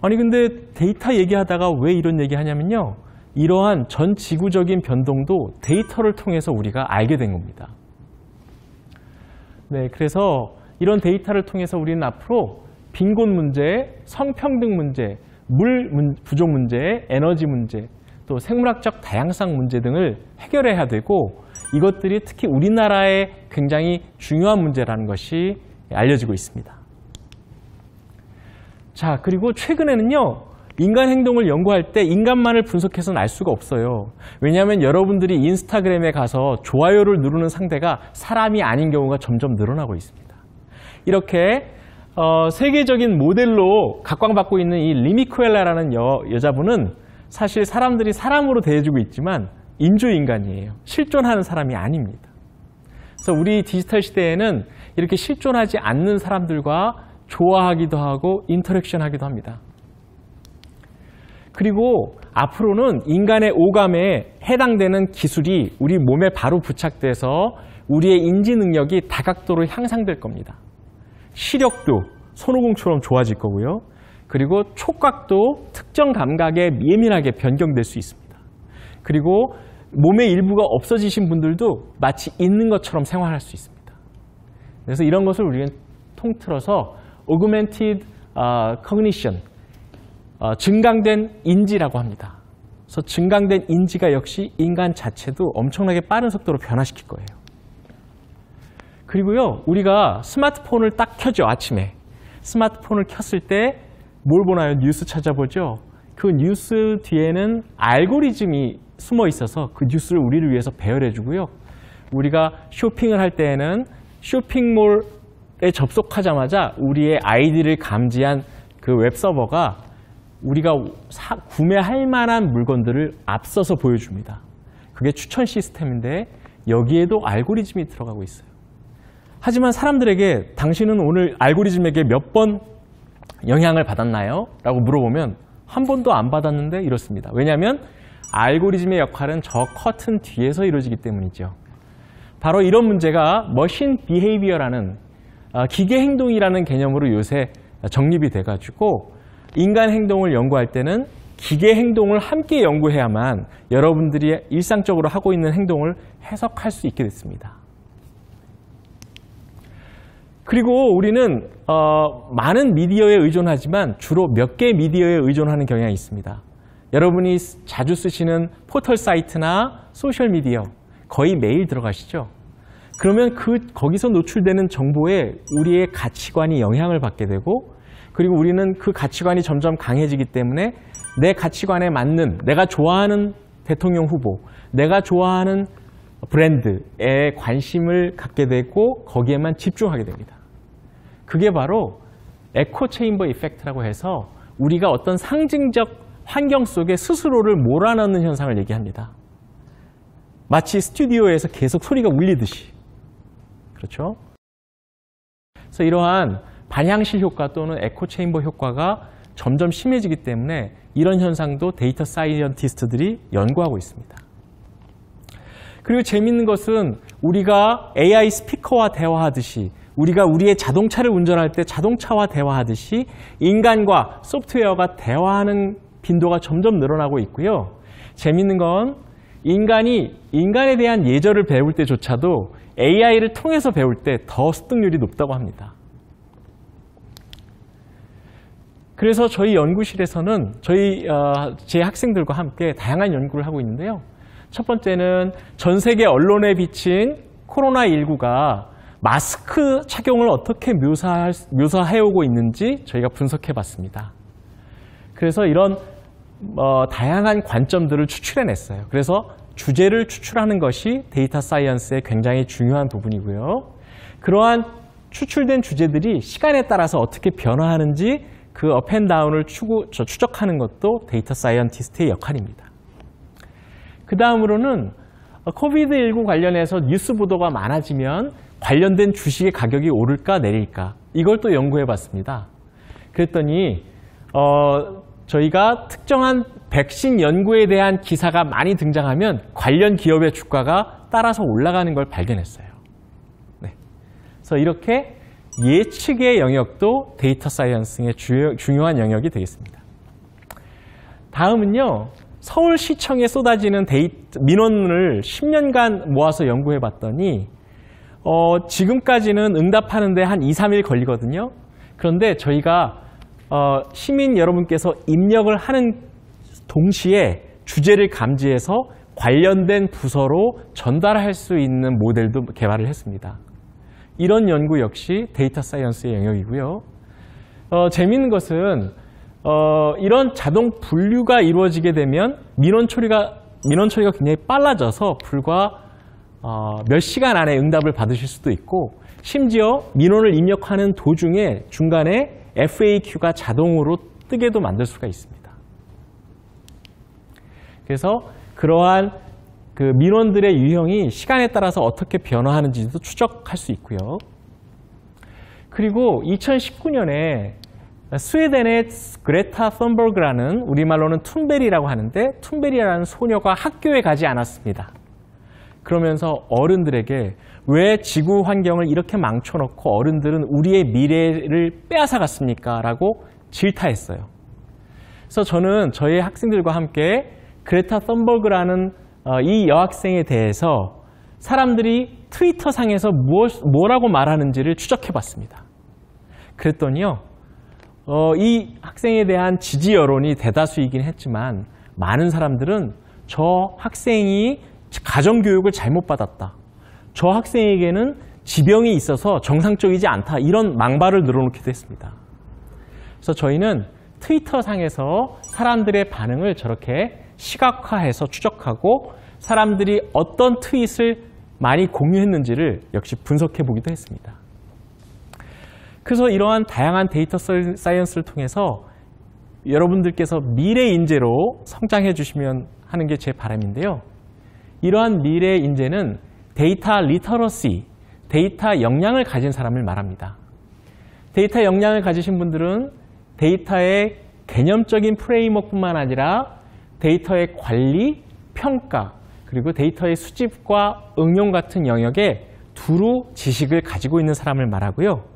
아니 근데 데이터 얘기하다가 왜 이런 얘기 하냐면요. 이러한 전 지구적인 변동도 데이터를 통해서 우리가 알게 된 겁니다. 네, 그래서 이런 데이터를 통해서 우리는 앞으로 빈곤 문제, 성평등 문제, 물 부족 문제, 에너지 문제, 또 생물학적 다양성 문제 등을 해결해야 되고 이것들이 특히 우리나라에 굉장히 중요한 문제라는 것이 알려지고 있습니다. 자, 그리고 최근에는요. 인간 행동을 연구할 때 인간만을 분석해서는 알 수가 없어요. 왜냐하면 여러분들이 인스타그램에 가서 좋아요를 누르는 상대가 사람이 아닌 경우가 점점 늘어나고 있습니다. 이렇게 세계적인 모델로 각광받고 있는 이 리미쿠엘라라는 여자분은 사실 사람들이 사람으로 대해주고 있지만 인조인간이에요. 실존하는 사람이 아닙니다. 그래서 우리 디지털 시대에는 이렇게 실존하지 않는 사람들과 좋아하기도 하고 인터랙션 하기도 합니다. 그리고 앞으로는 인간의 오감에 해당되는 기술이 우리 몸에 바로 부착돼서 우리의 인지 능력이 다각도로 향상될 겁니다. 시력도 손오공처럼 좋아질 거고요. 그리고 촉각도 특정 감각에 예민하게 변경될 수 있습니다. 그리고 몸의 일부가 없어지신 분들도 마치 있는 것처럼 생활할 수 있습니다. 그래서 이런 것을 우리는 통틀어서 Augmented Cognition, 증강된 인지라고 합니다. 그래서 증강된 인지가 역시 인간 자체도 엄청나게 빠른 속도로 변화시킬 거예요. 그리고요, 우리가 스마트폰을 딱 켜죠, 아침에. 스마트폰을 켰을 때 뭘 보나요? 뉴스 찾아보죠. 그 뉴스 뒤에는 알고리즘이 숨어 있어서 그 뉴스를 우리를 위해서 배열해 주고요. 우리가 쇼핑을 할 때에는 쇼핑몰에 접속하자마자 우리의 아이디를 감지한 그 웹서버가 우리가 구매할 만한 물건들을 앞서서 보여줍니다. 그게 추천 시스템인데 여기에도 알고리즘이 들어가고 있어요. 하지만 사람들에게 당신은 오늘 알고리즘에게 몇 번 영향을 받았나요? 라고 물어보면 한 번도 안 받았는데 이렇습니다. 왜냐하면 알고리즘의 역할은 저 커튼 뒤에서 이루어지기 때문이죠. 바로 이런 문제가 머신 비헤이비어라는 기계 행동이라는 개념으로 요새 정립이 돼가지고 인간 행동을 연구할 때는 기계 행동을 함께 연구해야만 여러분들이 일상적으로 하고 있는 행동을 해석할 수 있게 됐습니다. 그리고 우리는 많은 미디어에 의존하지만 주로 몇 개의 미디어에 의존하는 경향이 있습니다. 여러분이 자주 쓰시는 포털 사이트나 소셜미디어 거의 매일 들어가시죠? 그러면 거기서 노출되는 정보에 우리의 가치관이 영향을 받게 되고 그리고 우리는 그 가치관이 점점 강해지기 때문에 내 가치관에 맞는 내가 좋아하는 대통령 후보, 내가 좋아하는 브랜드에 관심을 갖게 되고 거기에만 집중하게 됩니다. 그게 바로 에코 체인버 이펙트라고 해서 우리가 어떤 상징적 환경 속에 스스로를 몰아넣는 현상을 얘기합니다. 마치 스튜디오에서 계속 소리가 울리듯이. 그렇죠? 그래서 이러한 반향실 효과 또는 에코 체인버 효과가 점점 심해지기 때문에 이런 현상도 데이터 사이언티스트들이 연구하고 있습니다. 그리고 재미있는 것은 우리가 AI 스피커와 대화하듯이 우리가 우리의 자동차를 운전할 때 자동차와 대화하듯이 인간과 소프트웨어가 대화하는 빈도가 점점 늘어나고 있고요. 재미있는 건 인간에 대한 예절을 배울 때조차도 AI를 통해서 배울 때 더 습득률이 높다고 합니다. 그래서 저희 연구실에서는 제 학생들과 함께 다양한 연구를 하고 있는데요. 첫 번째는 전 세계 언론에 비친 코로나19가 마스크 착용을 어떻게 묘사해오고 있는지 저희가 분석해 봤습니다. 그래서 이런 다양한 관점들을 추출해냈어요. 그래서 주제를 추출하는 것이 데이터 사이언스의 굉장히 중요한 부분이고요. 그러한 추출된 주제들이 시간에 따라서 어떻게 변화하는지 그 업앤다운을 추적하는 것도 데이터 사이언티스트의 역할입니다. 그 다음으로는 코비드19 관련해서 뉴스 보도가 많아지면 관련된 주식의 가격이 오를까 내릴까 이걸 또 연구해 봤습니다. 그랬더니 저희가 특정한 백신 연구에 대한 기사가 많이 등장하면 관련 기업의 주가가 따라서 올라가는 걸 발견했어요. 네. 그래서 이렇게 예측의 영역도 데이터 사이언스의 중요한 영역이 되겠습니다. 다음은요. 서울시청에 쏟아지는 민원을 10년간 모아서 연구해 봤더니 지금까지는 응답하는데 한 2, 3일 걸리거든요. 그런데 저희가 시민 여러분께서 입력을 하는 동시에 주제를 감지해서 관련된 부서로 전달할 수 있는 모델도 개발을 했습니다. 이런 연구 역시 데이터 사이언스의 영역이고요. 재미있는 것은 이런 자동 분류가 이루어지게 되면 민원 처리가 굉장히 빨라져서 불과 몇 시간 안에 응답을 받으실 수도 있고, 심지어 민원을 입력하는 도중에 중간에 FAQ가 자동으로 뜨게도 만들 수가 있습니다. 그래서 그러한 그 민원들의 유형이 시간에 따라서 어떻게 변화하는지도 추적할 수 있고요. 그리고 2019년에 스웨덴의 그레타 썬버그라는, 우리말로는 툰베리라고 하는데, 툰베리라는 소녀가 학교에 가지 않았습니다. 그러면서 어른들에게 왜 지구 환경을 이렇게 망쳐놓고 어른들은 우리의 미래를 빼앗아갔습니까? 라고 질타했어요. 그래서 저는 저희 학생들과 함께 그레타 썬버그라는 이 여학생에 대해서 사람들이 트위터 상에서 뭐라고 말하는지를 추적해 봤습니다. 그랬더니요, 이 학생에 대한 지지 여론이 대다수이긴 했지만 많은 사람들은 저 학생이 가정교육을 잘못 받았다, 저 학생에게는 지병이 있어서 정상적이지 않다, 이런 망발을 늘어놓기도 했습니다. 그래서 저희는 트위터 상에서 사람들의 반응을 저렇게 시각화해서 추적하고 사람들이 어떤 트윗을 많이 공유했는지를 역시 분석해 보기도 했습니다. 그래서 이러한 다양한 데이터 사이언스를 통해서 여러분들께서 미래 인재로 성장해 주시면 하는 게 제 바람인데요. 이러한 미래 인재는 데이터 리터러시, 데이터 역량을 가진 사람을 말합니다. 데이터 역량을 가지신 분들은 데이터의 개념적인 프레임워크뿐만 아니라 데이터의 관리, 평가, 그리고 데이터의 수집과 응용 같은 영역에 두루 지식을 가지고 있는 사람을 말하고요.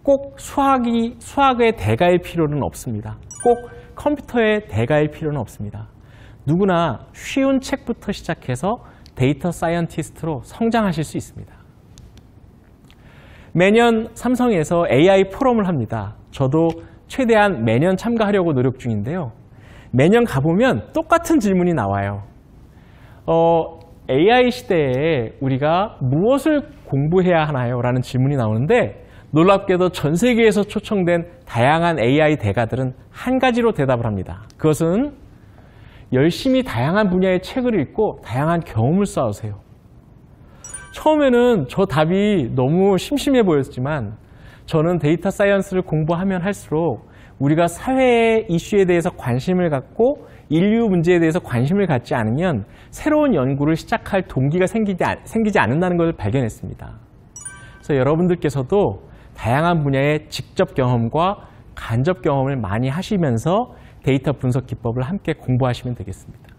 꼭 수학의 대가일 필요는 없습니다. 꼭 컴퓨터의 대가일 필요는 없습니다. 누구나 쉬운 책부터 시작해서 데이터 사이언티스트로 성장하실 수 있습니다. 매년 삼성에서 AI 포럼을 합니다. 저도 최대한 매년 참가하려고 노력 중인데요. 매년 가보면 똑같은 질문이 나와요. AI 시대에 우리가 무엇을 공부해야 하나요? 라는 질문이 나오는데, 놀랍게도 전 세계에서 초청된 다양한 AI 대가들은 한 가지로 대답을 합니다. 그것은 열심히 다양한 분야의 책을 읽고 다양한 경험을 쌓으세요. 처음에는 저 답이 너무 심심해 보였지만 저는 데이터 사이언스를 공부하면 할수록 우리가 사회의 이슈에 대해서 관심을 갖고 인류 문제에 대해서 관심을 갖지 않으면 새로운 연구를 시작할 동기가 생기지 않는다는 것을 발견했습니다. 그래서 여러분들께서도 다양한 분야의 직접 경험과 간접 경험을 많이 하시면서 데이터 분석 기법을 함께 공부하시면 되겠습니다.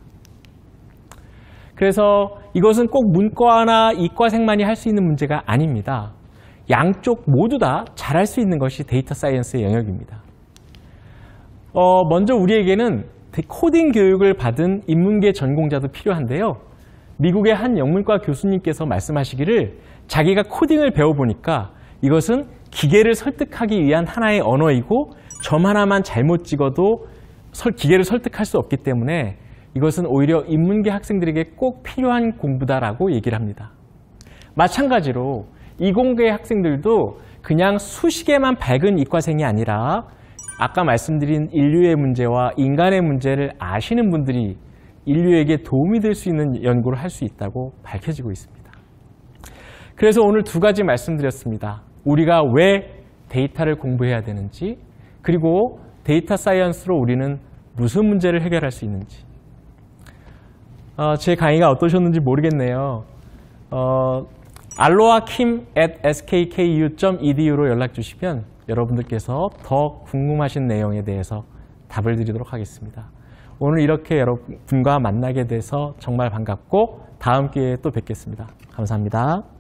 그래서 이것은 꼭 문과나 이과생만이 할 수 있는 문제가 아닙니다. 양쪽 모두 다 잘할 수 있는 것이 데이터 사이언스의 영역입니다. 먼저 우리에게는 코딩 교육을 받은 인문계 전공자도 필요한데요. 미국의 한 영문과 교수님께서 말씀하시기를 자기가 코딩을 배워보니까 이것은 기계를 설득하기 위한 하나의 언어이고 점 하나만 잘못 찍어도 기계를 설득할 수 없기 때문에 이것은 오히려 인문계 학생들에게 꼭 필요한 공부다라고 얘기를 합니다. 마찬가지로 이공계 학생들도 그냥 수식에만 밝은 이과생이 아니라 아까 말씀드린 인류의 문제와 인간의 문제를 아시는 분들이 인류에게 도움이 될 수 있는 연구를 할 수 있다고 밝혀지고 있습니다. 그래서 오늘 두 가지 말씀드렸습니다. 우리가 왜 데이터를 공부해야 되는지, 그리고 데이터 사이언스로 우리는 무슨 문제를 해결할 수 있는지. 제 강의가 어떠셨는지 모르겠네요. alloakim@skku.edu로 연락 주시면 여러분들께서 더 궁금하신 내용에 대해서 답을 드리도록 하겠습니다. 오늘 이렇게 여러분과 만나게 돼서 정말 반갑고 다음 기회에 또 뵙겠습니다. 감사합니다.